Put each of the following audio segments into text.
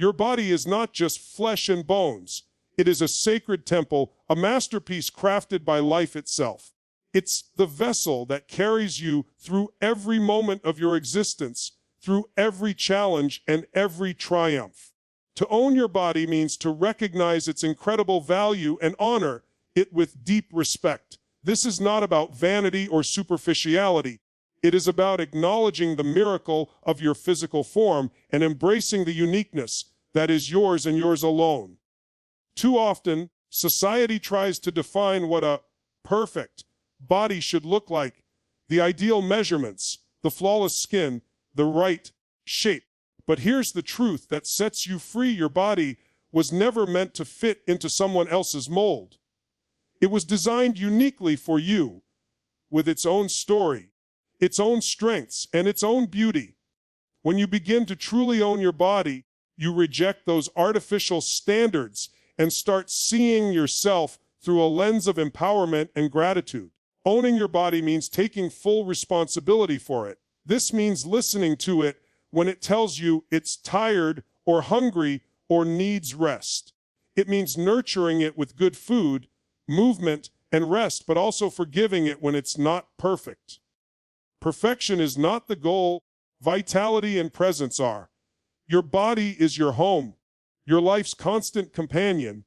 Your body is not just flesh and bones. It is a sacred temple, a masterpiece crafted by life itself. It's the vessel that carries you through every moment of your existence, through every challenge and every triumph. To own your body means to recognize its incredible value and honor it with deep respect. This is not about vanity or superficiality. It is about acknowledging the miracle of your physical form and embracing the uniqueness that is yours and yours alone. Too often, society tries to define what a perfect body should look like, the ideal measurements, the flawless skin, the right shape. But here's the truth that sets you free. Your body was never meant to fit into someone else's mold. It was designed uniquely for you, with its own story, its own strengths, and its own beauty. When you begin to truly own your body, you reject those artificial standards and start seeing yourself through a lens of empowerment and gratitude. Owning your body means taking full responsibility for it. This means listening to it when it tells you it's tired or hungry or needs rest. It means nurturing it with good food, movement, and rest, but also forgiving it when it's not perfect. Perfection is not the goal. Vitality and presence are. Your body is your home, your life's constant companion,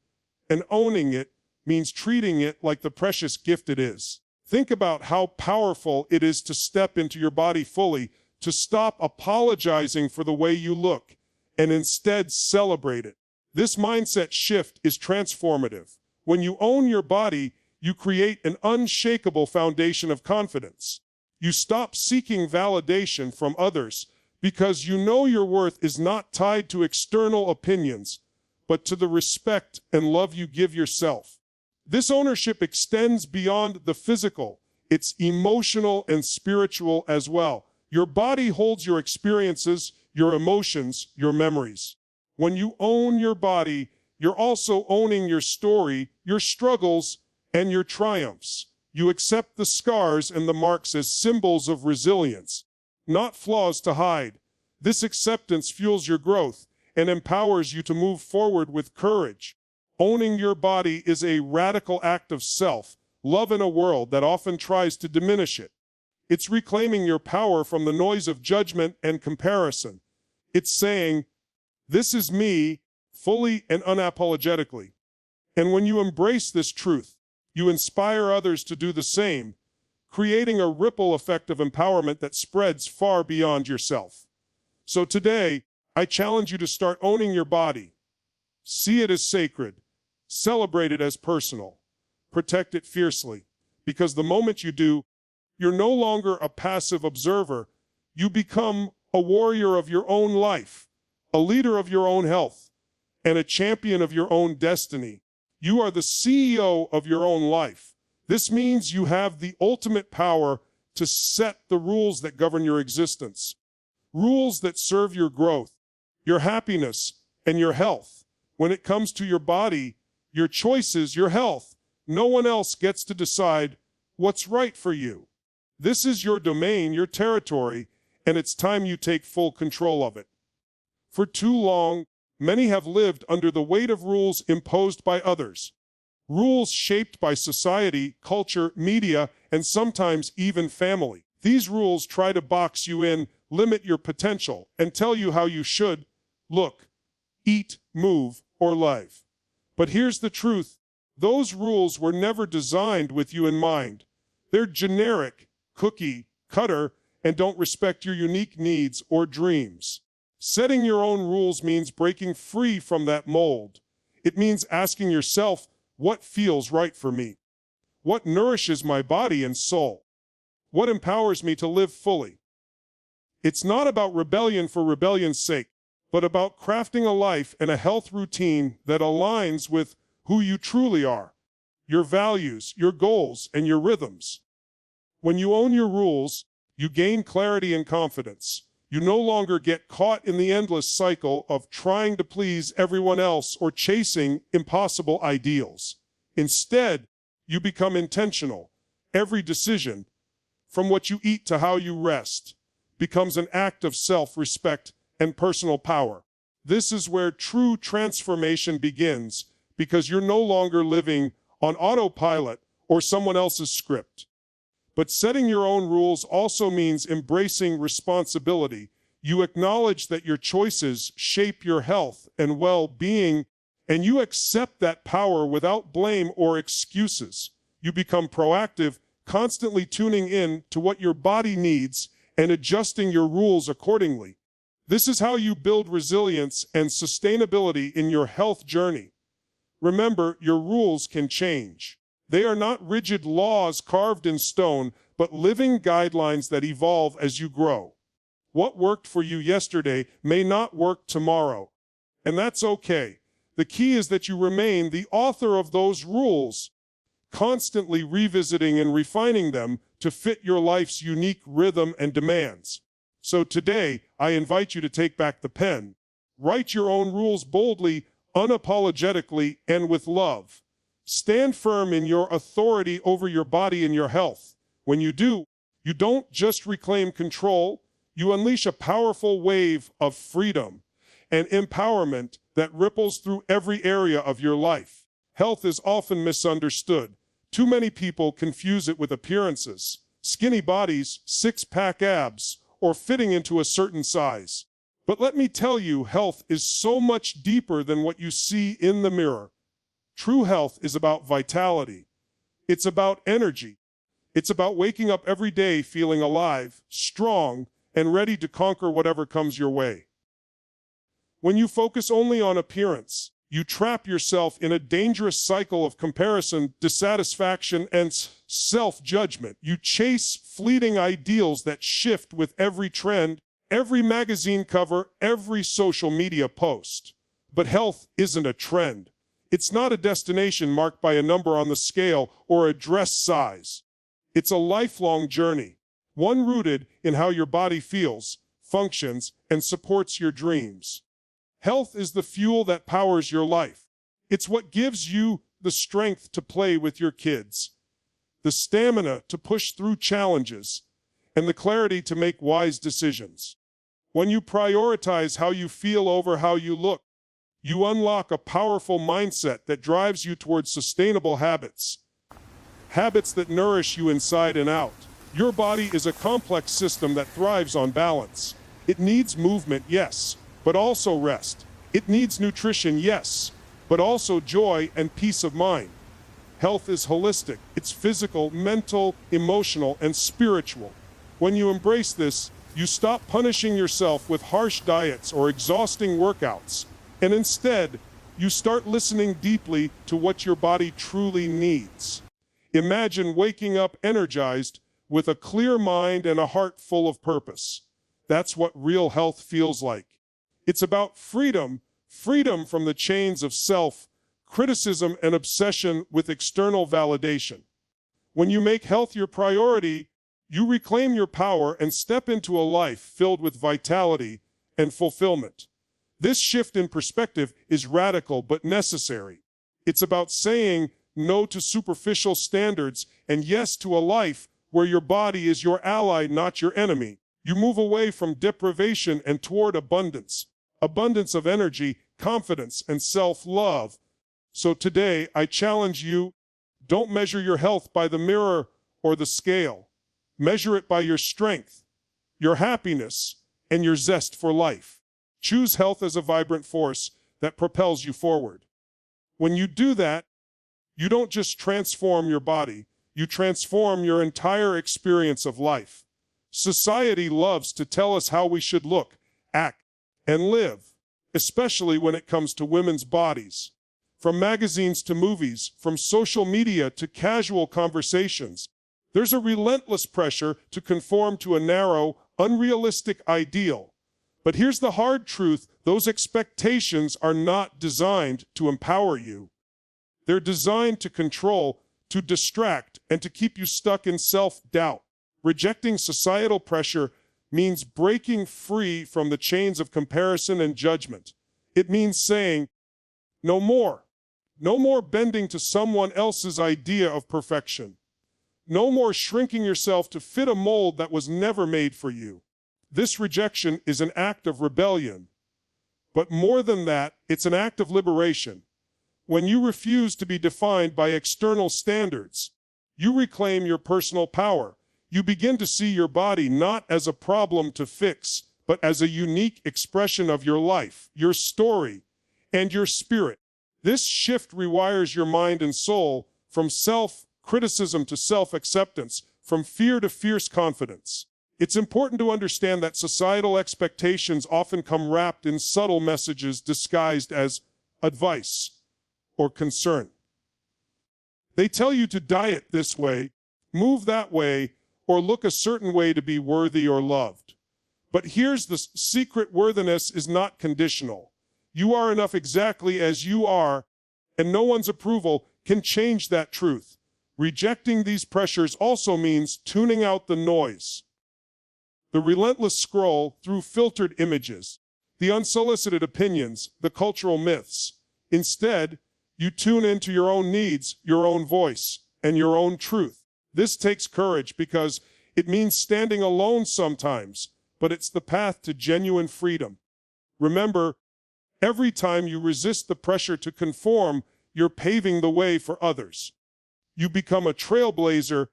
and owning it means treating it like the precious gift it is. Think about how powerful it is to step into your body fully, to stop apologizing for the way you look, and instead celebrate it. This mindset shift is transformative. When you own your body, you create an unshakable foundation of confidence. You stop seeking validation from others because you know your worth is not tied to external opinions, but to the respect and love you give yourself. This ownership extends beyond the physical. It's emotional and spiritual as well. Your body holds your experiences, your emotions, your memories. When you own your body, you're also owning your story, your struggles, and your triumphs. You accept the scars and the marks as symbols of resilience, not flaws to hide. This acceptance fuels your growth and empowers you to move forward with courage. Owning your body is a radical act of self-love in a world that often tries to diminish it. It's reclaiming your power from the noise of judgment and comparison. It's saying, "This is me," fully and unapologetically. And when you embrace this truth, you inspire others to do the same, creating a ripple effect of empowerment that spreads far beyond yourself. So today, I challenge you to start owning your body. See it as sacred. Celebrate it as personal. Protect it fiercely. Because the moment you do, you're no longer a passive observer. You become a warrior of your own life, a leader of your own health, and a champion of your own destiny. You are the CEO of your own life. This means you have the ultimate power to set the rules that govern your existence. Rules that serve your growth, your happiness, and your health. When it comes to your body, your choices, your health, no one else gets to decide what's right for you. This is your domain, your territory, and it's time you take full control of it. For too long, many have lived under the weight of rules imposed by others. Rules shaped by society, culture, media, and sometimes even family. These rules try to box you in, limit your potential, and tell you how you should look, eat, move, or live. But here's the truth. Those rules were never designed with you in mind. They're generic, cookie, cutter, and don't respect your unique needs or dreams. Setting your own rules means breaking free from that mold. It means asking yourself, what feels right for me? What nourishes my body and soul? What empowers me to live fully? It's not about rebellion for rebellion's sake, but about crafting a life and a health routine that aligns with who you truly are, your values, your goals, and your rhythms. When you own your rules, you gain clarity and confidence. You no longer get caught in the endless cycle of trying to please everyone else or chasing impossible ideals. Instead, you become intentional. Every decision, from what you eat to how you rest, becomes an act of self-respect and personal power. This is where true transformation begins, because you're no longer living on autopilot or someone else's script. But setting your own rules also means embracing responsibility. You acknowledge that your choices shape your health and well-being, and you accept that power without blame or excuses. You become proactive, constantly tuning in to what your body needs and adjusting your rules accordingly. This is how you build resilience and sustainability in your health journey. Remember, your rules can change. They are not rigid laws carved in stone, but living guidelines that evolve as you grow. What worked for you yesterday may not work tomorrow, and that's okay. The key is that you remain the author of those rules, constantly revisiting and refining them to fit your life's unique rhythm and demands. So today, I invite you to take back the pen. Write your own rules boldly, unapologetically, and with love. Stand firm in your authority over your body and your health. When you do, you don't just reclaim control, you unleash a powerful wave of freedom and empowerment that ripples through every area of your life. Health is often misunderstood. Too many people confuse it with appearances, skinny bodies, six-pack abs, or fitting into a certain size. But let me tell you, health is so much deeper than what you see in the mirror. True health is about vitality. It's about energy. It's about waking up every day feeling alive, strong, and ready to conquer whatever comes your way. When you focus only on appearance, you trap yourself in a dangerous cycle of comparison, dissatisfaction, and self-judgment. You chase fleeting ideals that shift with every trend, every magazine cover, every social media post. But health isn't a trend. It's not a destination marked by a number on the scale or a dress size. It's a lifelong journey, one rooted in how your body feels, functions, and supports your dreams. Health is the fuel that powers your life. It's what gives you the strength to play with your kids, the stamina to push through challenges, and the clarity to make wise decisions. When you prioritize how you feel over how you look, you unlock a powerful mindset that drives you towards sustainable habits, habits that nourish you inside and out. Your body is a complex system that thrives on balance. It needs movement, yes, but also rest. It needs nutrition, yes, but also joy and peace of mind. Health is holistic. It's physical, mental, emotional, and spiritual. When you embrace this, you stop punishing yourself with harsh diets or exhausting workouts, and instead, you start listening deeply to what your body truly needs. Imagine waking up energized with a clear mind and a heart full of purpose. That's what real health feels like. It's about freedom, freedom from the chains of self-criticism and obsession with external validation. When you make health your priority, you reclaim your power and step into a life filled with vitality and fulfillment. This shift in perspective is radical but necessary. It's about saying no to superficial standards and yes to a life where your body is your ally, not your enemy. You move away from deprivation and toward abundance. Abundance of energy, confidence, and self-love. So today, I challenge you, don't measure your health by the mirror or the scale. Measure it by your strength, your happiness, and your zest for life. Choose health as a vibrant force that propels you forward. When you do that, you don't just transform your body, you transform your entire experience of life. Society loves to tell us how we should look, act, and live, especially when it comes to women's bodies. From magazines to movies, from social media to casual conversations, there's a relentless pressure to conform to a narrow, unrealistic ideal. But here's the hard truth, those expectations are not designed to empower you. They're designed to control, to distract, and to keep you stuck in self-doubt. Rejecting societal pressure means breaking free from the chains of comparison and judgment. It means saying, no more. No more bending to someone else's idea of perfection. No more shrinking yourself to fit a mold that was never made for you. This rejection is an act of rebellion, But more than that, it's an act of liberation. When you refuse to be defined by external standards, you reclaim your personal power. You begin to see your body not as a problem to fix, but as a unique expression of your life, your story, and your spirit. This shift rewires your mind and soul from self-criticism to self-acceptance, from fear to fierce confidence. It's important to understand that societal expectations often come wrapped in subtle messages disguised as advice or concern. They tell you to diet this way, move that way, or look a certain way to be worthy or loved. But here's the secret: worthiness is not conditional. You are enough exactly as you are, and no one's approval can change that truth. Rejecting these pressures also means tuning out the noise. The relentless scroll through filtered images, the unsolicited opinions, the cultural myths. Instead, you tune into your own needs, your own voice, and your own truth. This takes courage because it means standing alone sometimes, but it's the path to genuine freedom. Remember, every time you resist the pressure to conform, you're paving the way for others. You become a trailblazer,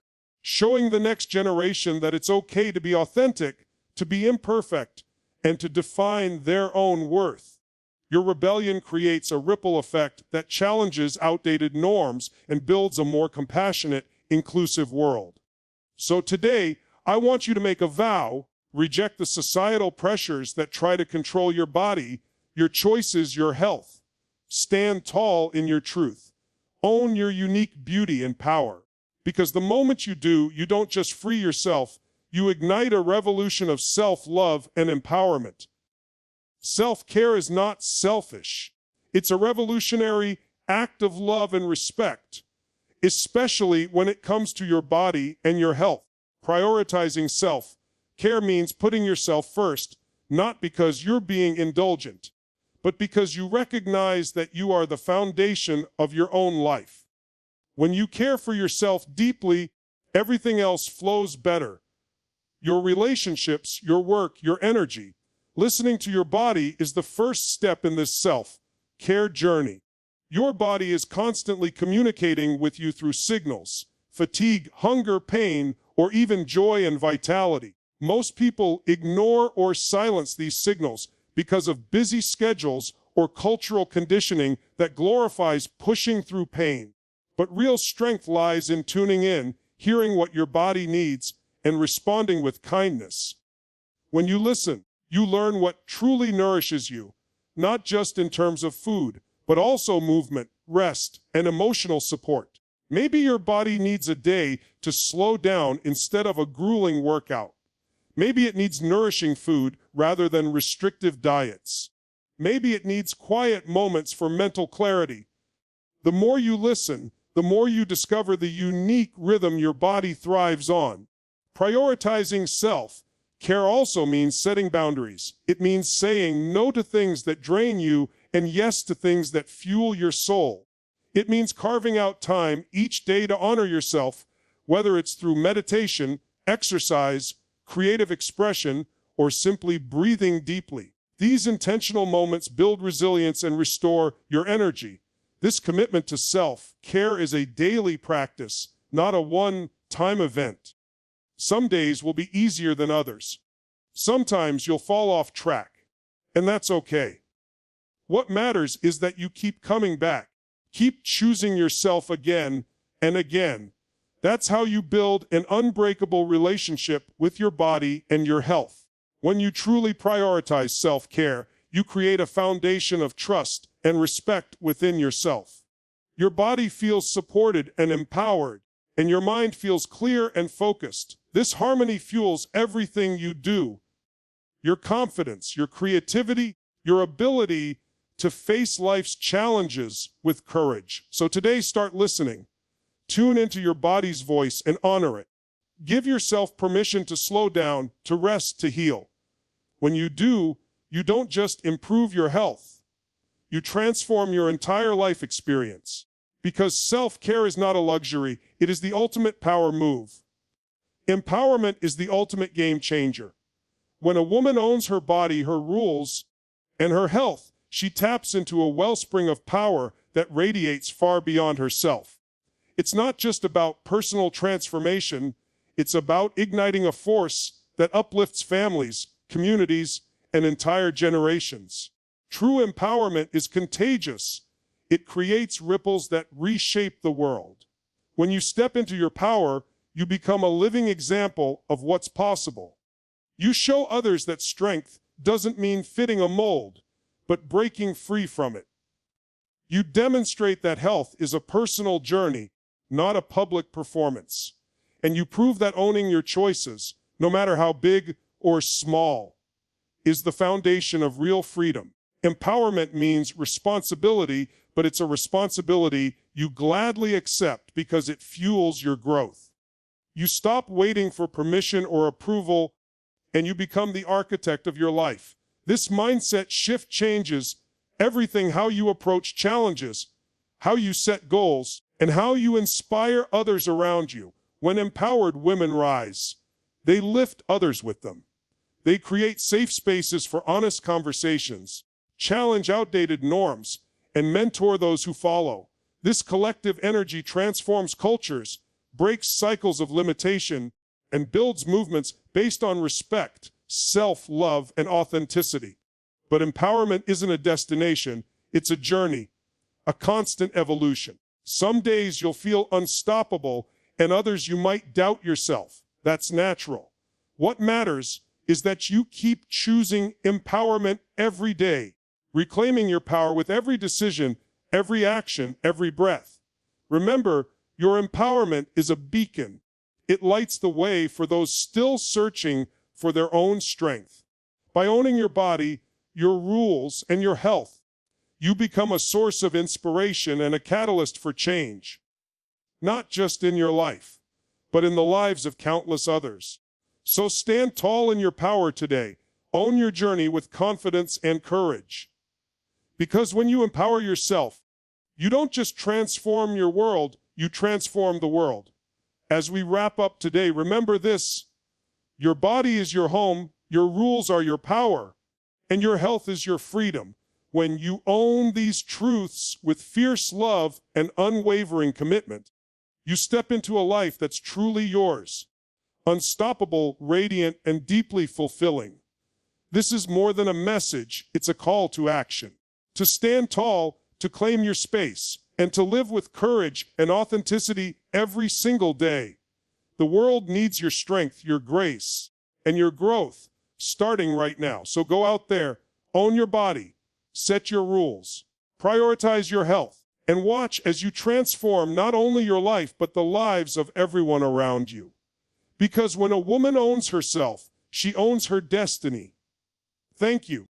showing the next generation that it's okay to be authentic, to be imperfect, and to define their own worth. Your rebellion creates a ripple effect that challenges outdated norms and builds a more compassionate, inclusive world. So today, I want you to make a vow: reject the societal pressures that try to control your body, your choices, your health. Stand tall in your truth. Own your unique beauty and power. Because the moment you do, you don't just free yourself, you ignite a revolution of self-love and empowerment. Self-care is not selfish. It's a revolutionary act of love and respect, especially when it comes to your body and your health. Prioritizing self-care means putting yourself first, not because you're being indulgent, but because you recognize that you are the foundation of your own life. When you care for yourself deeply, everything else flows better. Your relationships, your work, your energy. Listening to your body is the first step in this self-care journey. Your body is constantly communicating with you through signals: fatigue, hunger, pain, or even joy and vitality. Most people ignore or silence these signals because of busy schedules or cultural conditioning that glorifies pushing through pain. But real strength lies in tuning in, hearing what your body needs, and responding with kindness. When you listen, you learn what truly nourishes you, not just in terms of food, but also movement, rest, and emotional support. Maybe your body needs a day to slow down instead of a grueling workout. Maybe it needs nourishing food rather than restrictive diets. Maybe it needs quiet moments for mental clarity. The more you listen, the more you discover the unique rhythm your body thrives on. Prioritizing self-care also means setting boundaries. It means saying no to things that drain you and yes to things that fuel your soul. It means carving out time each day to honor yourself, whether it's through meditation, exercise, creative expression, or simply breathing deeply. These intentional moments build resilience and restore your energy. This commitment to self-care is a daily practice, not a one-time event. Some days will be easier than others. Sometimes you'll fall off track, and that's okay. What matters is that you keep coming back. Keep choosing yourself again and again. That's how you build an unbreakable relationship with your body and your health. When you truly prioritize self-care, you create a foundation of trust and respect within yourself. Your body feels supported and empowered, and your mind feels clear and focused. This harmony fuels everything you do. Your confidence, your creativity, your ability to face life's challenges with courage. So today, start listening. Tune into your body's voice and honor it. Give yourself permission to slow down, to rest, to heal. When you do, you don't just improve your health. You transform your entire life experience. Because self-care is not a luxury, it is the ultimate power move. Empowerment is the ultimate game changer. When a woman owns her body, her rules, and her health, she taps into a wellspring of power that radiates far beyond herself. It's not just about personal transformation, it's about igniting a force that uplifts families, communities, and entire generations. True empowerment is contagious. It creates ripples that reshape the world. When you step into your power, you become a living example of what's possible. You show others that strength doesn't mean fitting a mold, but breaking free from it. You demonstrate that health is a personal journey, not a public performance. And you prove that owning your choices, no matter how big or small, is the foundation of real freedom. Empowerment means responsibility, but it's a responsibility you gladly accept because it fuels your growth. You stop waiting for permission or approval, and you become the architect of your life. This mindset shift changes everything: how you approach challenges, how you set goals, and how you inspire others around you. When empowered women rise, they lift others with them. They create safe spaces for honest conversations, challenge outdated norms, and mentor those who follow. This collective energy transforms cultures, breaks cycles of limitation, and builds movements based on respect, self-love, and authenticity. But empowerment isn't a destination, it's a journey, a constant evolution. Some days you'll feel unstoppable, and others you might doubt yourself. That's natural. What matters is that you keep choosing empowerment every day, reclaiming your power with every decision, every action, every breath. Remember, your empowerment is a beacon. It lights the way for those still searching for their own strength. By owning your body, your rules, and your health, you become a source of inspiration and a catalyst for change, not just in your life, but in the lives of countless others. So stand tall in your power today. Own your journey with confidence and courage. Because when you empower yourself, you don't just transform your world, you transform the world. As we wrap up today, remember this: your body is your home, your rules are your power, and your health is your freedom. When you own these truths with fierce love and unwavering commitment, you step into a life that's truly yours, unstoppable, radiant, and deeply fulfilling. This is more than a message, it's a call to action. To stand tall, to claim your space, and to live with courage and authenticity every single day. The world needs your strength, your grace, and your growth, starting right now. So go out there, own your body, set your rules, prioritize your health, and watch as you transform not only your life, but the lives of everyone around you. Because when a woman owns herself, she owns her destiny. Thank you.